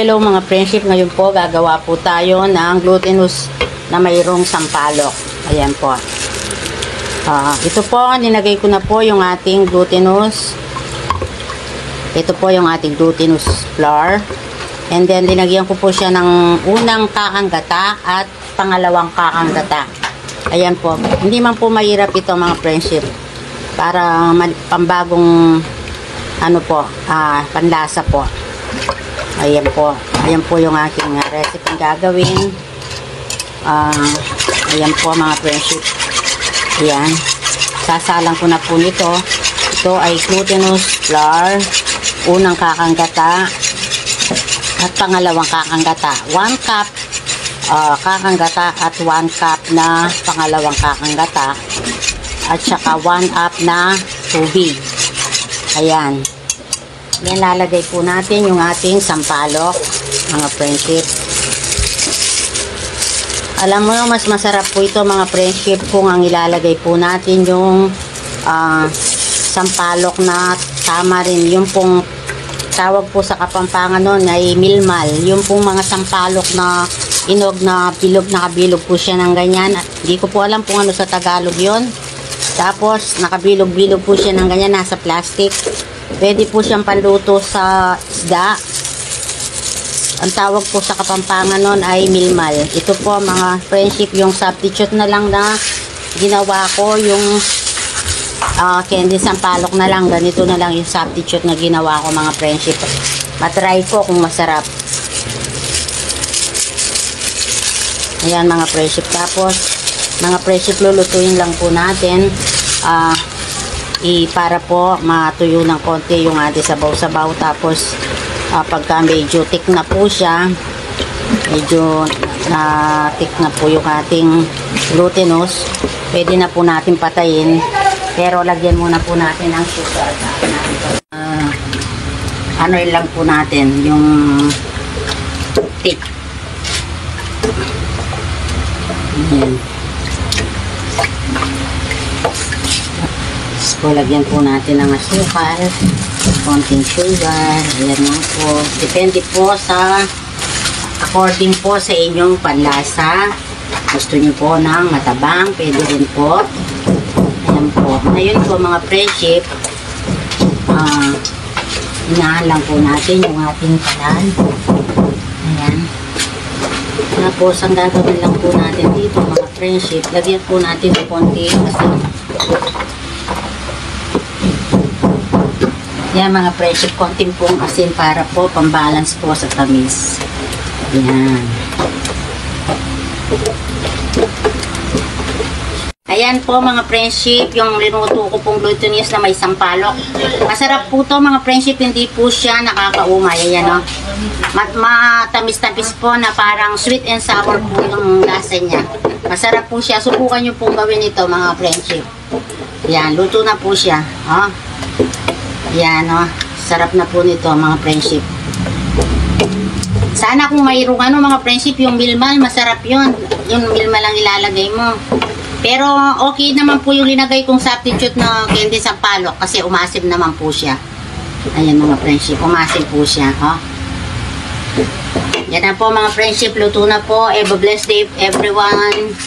Hello mga friendship. Ngayon po gagawa po tayo ng glutinous na mayroong sampalok. Ayan po. Ito po, ninagay ko na po yung ating glutinous. Ito po yung ating glutinous flour. And then linagyan ko po siya ng unang kakang gata at pangalawang kakang gata. Ayan po. Hindi man po mahirap ito mga friendship. Para pambagong panlasa po. Ayan po. Ayan po yung aking recipe gagawin. Ayan po mga friendship. Ayan. Sasalang ko na po nito. Ito ay glutinous flour. Unang kakang gata. At pangalawang kakang gata. 1 cup kakang gata at 1 cup na pangalawang kakang gata. At saka 1 cup na tubig. Ayan. Yan, lalagay po natin yung ating sampalok, mga friendship. Alam mo, mas masarap po ito, mga friendship, kung ang ilalagay po natin yung sampalok na tama rin. Yung pong tawag po sa Kapampangan nun ay milmal. Yung pong mga sampalok na inog na bilog, nakabilog po siya ng ganyan. Hindi ko po alam kung ano sa Tagalog yon. Tapos, nakabilog-bilog po siya ng ganyan, nasa plastic. Pwede po siyang panluto sa isda. Ang tawag po sa Kapampangan nun ay milmal. Ito po mga friendship, yung substitute na lang na ginawa ko, yung candy sampalok na lang. Ganito na lang yung substitute na ginawa ko mga friendship. Matry ko kung masarap. Ayan mga friendship. Tapos, mga friendship, lulutuin lang po natin. Para po matuyo ng konti yung ating sabaw-sabaw. Tapos pagka medyo thick na po siya, medyo thick na po yung ating glutinous, pwede na po natin patayin. Pero lagyan muna po natin ng sugar. Ano lang po natin yung thick. Ayan. So, lagyan po natin ng asukal, konting sugar, ayan lang po. Depende po according po sa inyong panlasa. Gusto nyo po ng matabang, pwede rin po. Ayan po. Ngayon po mga friendship, inahan lang po natin yung ating kalan. Ayan. Tapos, ang gagawin lang po natin dito mga friendship, lagyan po natin ng konti asin. Yan mga friendship, konting pong asin para po pambalance po sa tamis. Yan. Ayan po mga friendship, yung linuto ko pong glutinous na may sampalok. Masarap po to mga friendship, hindi po siya nakakaumay. Ayan o. Matamis-tamis po na parang sweet and sour po yung lasa niya. Masarap po siya. Subukan nyo pong gawin ito mga friendship. Yan, luto na po siya. O. Yan o. Sarap na po nito mga friendship. Sana kung mayroong mga friendship, yung milmal, masarap yun. Yung milmal lang ilalagay mo. Pero okay naman po yung linagay kong substitute na candy sampalok kasi umasim naman po siya. Ayan mga friendship, umasim po siya. O. Yan na po mga friendship, luto na po. Have a blessed day everyone.